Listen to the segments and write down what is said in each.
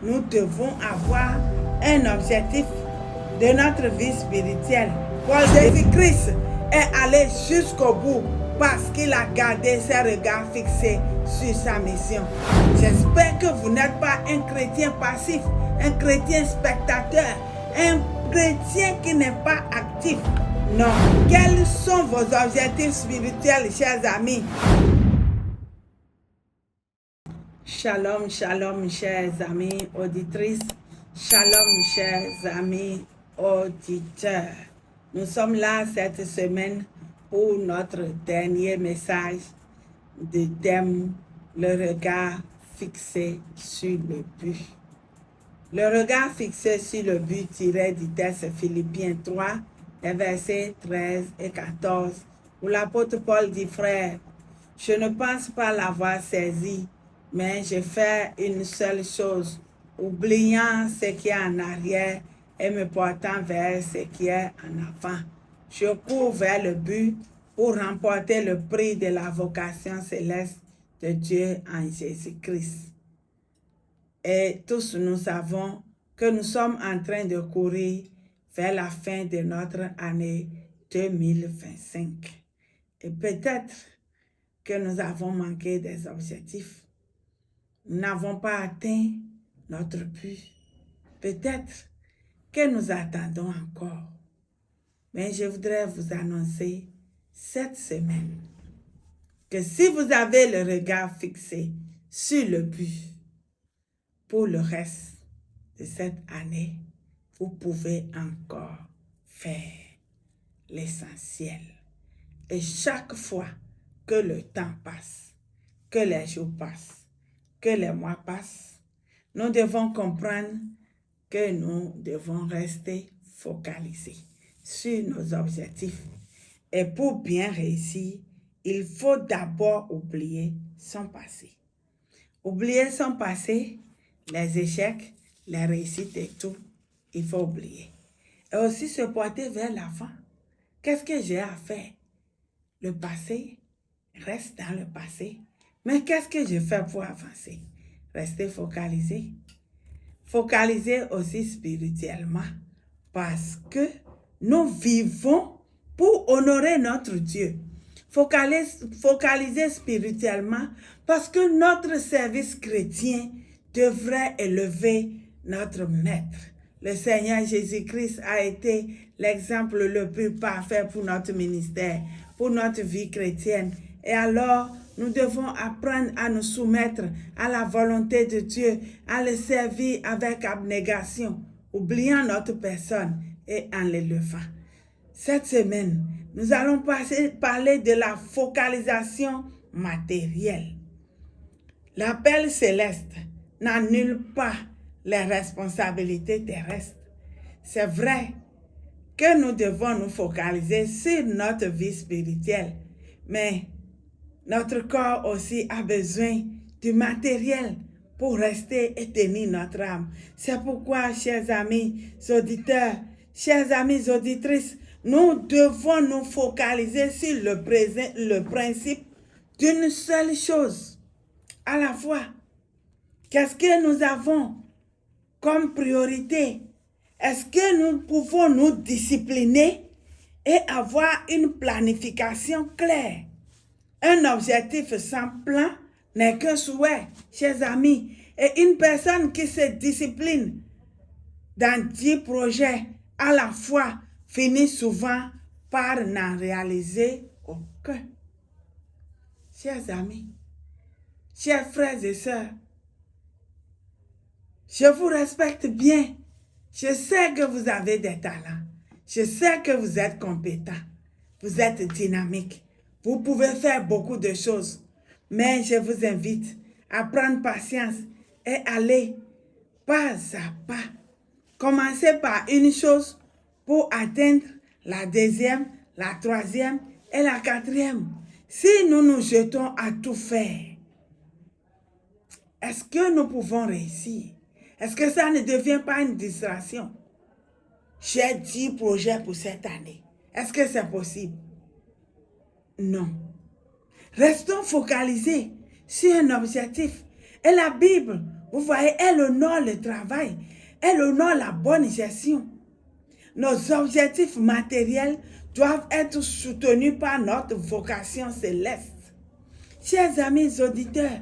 nous devons avoir un objectif de notre vie spirituelle. Paul Jésus-Christ est allé jusqu'au bout parce qu'il a gardé ses regards fixés sur sa mission. J'espère que vous n'êtes pas un chrétien passif, un chrétien spectateur, un chrétien qui n'est pas actif. Non. Quels sont vos objectifs spirituels, chers amis? Shalom, shalom, chers amis auditrices. Shalom, chers amis auditeurs. Nous sommes là cette semaine pour notre dernier message de thème, le regard fixé sur le but. Le regard fixé sur le but tiré du texte Philippiens 3, les versets 13 et 14, où l'apôtre Paul dit, frère, je ne pense pas l'avoir saisi, mais je fais une seule chose, oubliant ce qui est en arrière et me portant vers ce qui est en avant. Je cours vers le but pour remporter le prix de la vocation céleste de Dieu en Jésus-Christ. Et tous nous savons que nous sommes en train de courir vers la fin de notre année 2025. Et peut-être que nous avons manqué des objectifs. Nous n'avons pas atteint notre but. Peut-être que nous attendons encore. Mais je voudrais vous annoncer cette semaine que si vous avez le regard fixé sur le but, pour le reste de cette année, vous pouvez encore faire l'essentiel. Et chaque fois que le temps passe, que les jours passent, que les mois passent, nous devons comprendre que nous devons rester focalisés sur nos objectifs. Et pour bien réussir, il faut d'abord oublier son passé. Oublier son passé, les échecs, les réussites et tout, il faut oublier. Et aussi se porter vers l'avant. Qu'est-ce que j'ai à faire? Le passé reste dans le passé. Mais qu'est-ce que je fais pour avancer? Rester focalisé. Focaliser aussi spirituellement. Parce que nous vivons pour honorer notre Dieu. Focaliser spirituellement parce que notre service chrétien devrait élever notre maître. Le Seigneur Jésus-Christ a été l'exemple le plus parfait pour notre ministère, pour notre vie chrétienne. Et alors, nous devons apprendre à nous soumettre à la volonté de Dieu, à le servir avec abnégation, oubliant notre personne et en l'élevant. Cette semaine, nous allons parler de la focalisation matérielle. L'appel céleste n'annule pas les responsabilités terrestres. C'est vrai que nous devons nous focaliser sur notre vie spirituelle, mais notre corps aussi a besoin du matériel pour rester et tenir notre âme. C'est pourquoi, chers amis auditeurs, chers amis auditrices, nous devons nous focaliser sur le principe d'une seule chose à la fois. Qu'est-ce que nous avons comme priorité? Est-ce que nous pouvons nous discipliner et avoir une planification claire? Un objectif sans plan n'est qu'un souhait, chers amis. Et une personne qui se discipline dans 10 projets à la fois finit souvent par n'en réaliser aucun. Chers amis, chers frères et sœurs, je vous respecte bien. Je sais que vous avez des talents. Je sais que vous êtes compétents. Vous êtes dynamique. Vous pouvez faire beaucoup de choses. Mais je vous invite à prendre patience et aller pas à pas. Commencez par une chose pour atteindre la deuxième, la troisième et la quatrième. Si nous nous jetons à tout faire, est-ce que nous pouvons réussir? Est-ce que ça ne devient pas une distraction? J'ai 10 projets pour cette année. Est-ce que c'est possible? Non. Restons focalisés sur un objectif. Et la Bible Vous voyez, elle honore le travail. Elle honore la bonne gestion. Nos objectifs matériels doivent être soutenus par notre vocation céleste. Chers amis auditeurs,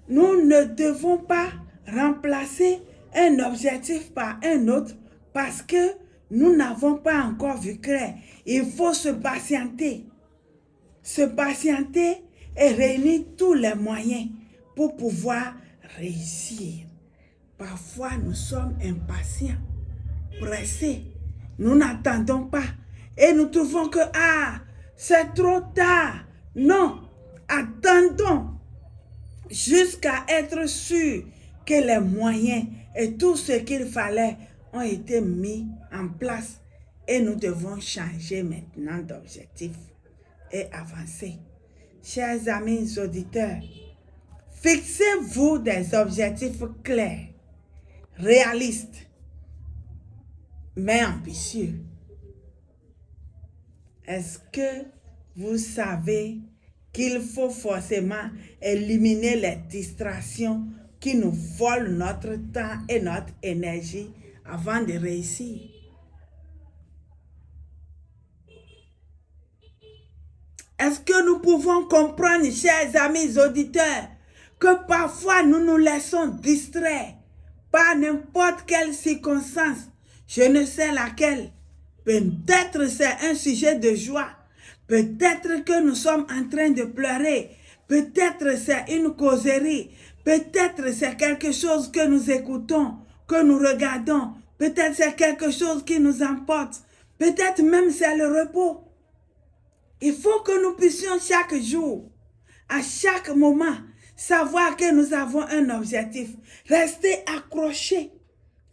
nous ne devons pas remplacer un objectif par un autre parce que nous n'avons pas encore vu clair. Il faut se patienter. Se patienter et réunir tous les moyens pour pouvoir réussir. Parfois, nous sommes impatients, pressés. Nous n'attendons pas. Et nous trouvons que, c'est trop tard. Non, attendons jusqu'à être sûrs que les moyens et tout ce qu'il fallait ont été mis en place. Et nous devons changer maintenant d'objectif et avancer. Chers amis auditeurs, fixez-vous des objectifs clairs, réalistes, mais ambitieux. Est-ce que vous savez qu'il faut forcément éliminer les distractions qui nous volent notre temps et notre énergie avant de réussir? Est-ce que nous pouvons comprendre, chers amis auditeurs, que parfois nous nous laissons distraire par n'importe quelle circonstance, je ne sais laquelle. Peut-être c'est un sujet de joie, peut-être que nous sommes en train de pleurer, peut-être c'est une causerie, peut-être c'est quelque chose que nous écoutons, que nous regardons, peut-être c'est quelque chose qui nous emporte, peut-être même c'est le repos. Il faut que nous puissions chaque jour, à chaque moment, savoir que nous avons un objectif. Rester accrochés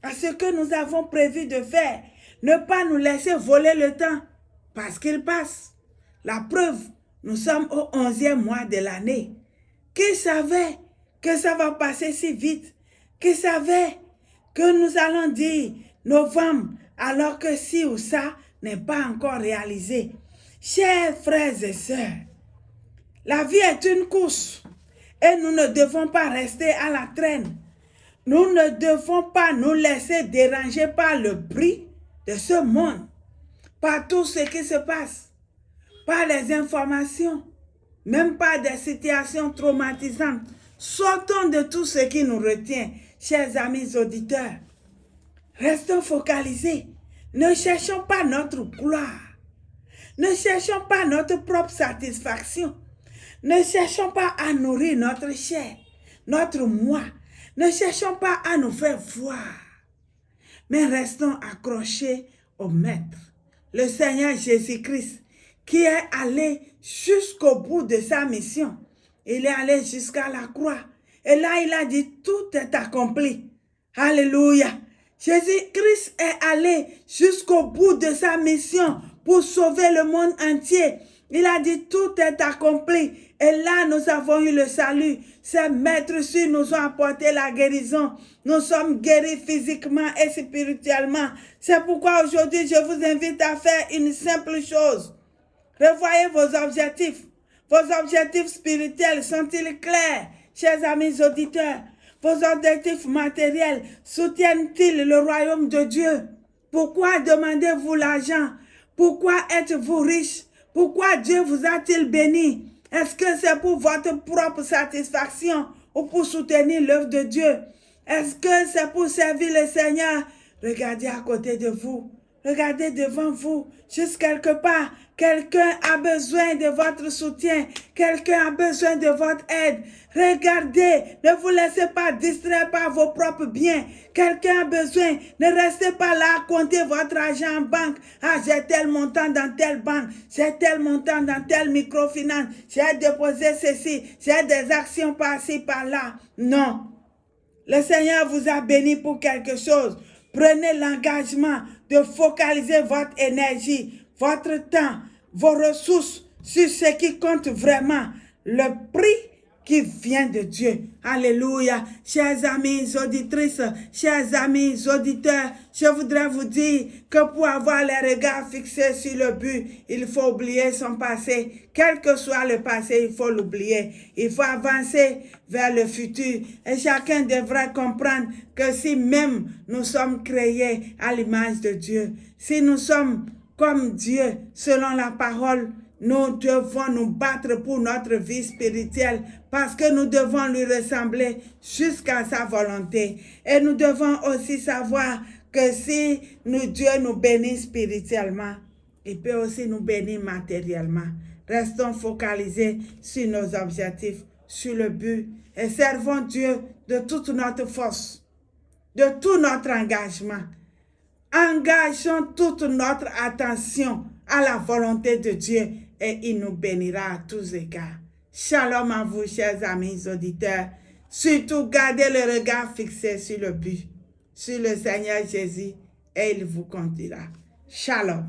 à ce que nous avons prévu de faire. Ne pas nous laisser voler le temps parce qu'il passe. La preuve, nous sommes au 11e mois de l'année. Qui savait que ça va passer si vite? Qui savait que nous allons dire novembre alors que ci ou ça n'est pas encore réalisé? Chers frères et sœurs, la vie est une course et nous ne devons pas rester à la traîne. Nous ne devons pas nous laisser déranger par le bruit de ce monde, par tout ce qui se passe, par les informations, même par des situations traumatisantes. Sortons de tout ce qui nous retient, chers amis auditeurs. Restons focalisés. Ne cherchons pas notre gloire. Ne cherchons pas notre propre satisfaction. Ne cherchons pas à nourrir notre chair, notre moi. Ne cherchons pas à nous faire voir. Mais restons accrochés au Maître, le Seigneur Jésus-Christ, qui est allé jusqu'au bout de sa mission. Il est allé jusqu'à la croix. Et là, il a dit, tout est accompli. Alléluia. Jésus-Christ est allé jusqu'au bout de sa mission pour sauver le monde entier. Il a dit, tout est accompli. Et là, nous avons eu le salut. Ces maîtres sur nous ont apporté la guérison. Nous sommes guéris physiquement et spirituellement. C'est pourquoi aujourd'hui, je vous invite à faire une simple chose. Revoyez vos objectifs. Vos objectifs spirituels sont-ils clairs, chers amis auditeurs? Vos objectifs matériels soutiennent-ils le royaume de Dieu? Pourquoi demandez-vous l'argent? Pourquoi êtes-vous riche? Pourquoi Dieu vous a-t-il béni? Est-ce que c'est pour votre propre satisfaction ou pour soutenir l'œuvre de Dieu? Est-ce que c'est pour servir le Seigneur? Regardez à côté de vous. Regardez devant vous, juste quelque part. Quelqu'un a besoin de votre soutien. Quelqu'un a besoin de votre aide. Regardez, ne vous laissez pas distraire par vos propres biens. Quelqu'un a besoin. Ne restez pas là à compter votre argent en banque. Ah, j'ai tel montant dans telle banque. J'ai tel montant dans telle microfinance. J'ai déposé ceci. J'ai des actions par-ci, par-là. Non. Le Seigneur vous a béni pour quelque chose. Prenez l'engagement de focaliser votre énergie, votre temps, vos ressources sur ce qui compte vraiment, le prix qui vient de Dieu. Alléluia. Chers amis auditrices, chers amis auditeurs, je voudrais vous dire que pour avoir les regards fixés sur le but, il faut oublier son passé. Quel que soit le passé, il faut l'oublier. Il faut avancer vers le futur. Et chacun devrait comprendre que si même nous sommes créés à l'image de Dieu, si nous sommes comme Dieu, selon la parole, nous devons nous battre pour notre vie spirituelle parce que nous devons lui ressembler jusqu'à sa volonté. Et nous devons aussi savoir que si Dieu nous bénit spirituellement, il peut aussi nous bénir matériellement. Restons focalisés sur nos objectifs, sur le but et servons Dieu de toute notre force, de tout notre engagement. Engageons toute notre attention à la volonté de Dieu et il nous bénira à tous égards. Shalom à vous, chers amis auditeurs. Surtout, gardez le regard fixé sur le but, sur le Seigneur Jésus, et il vous conduira. Shalom.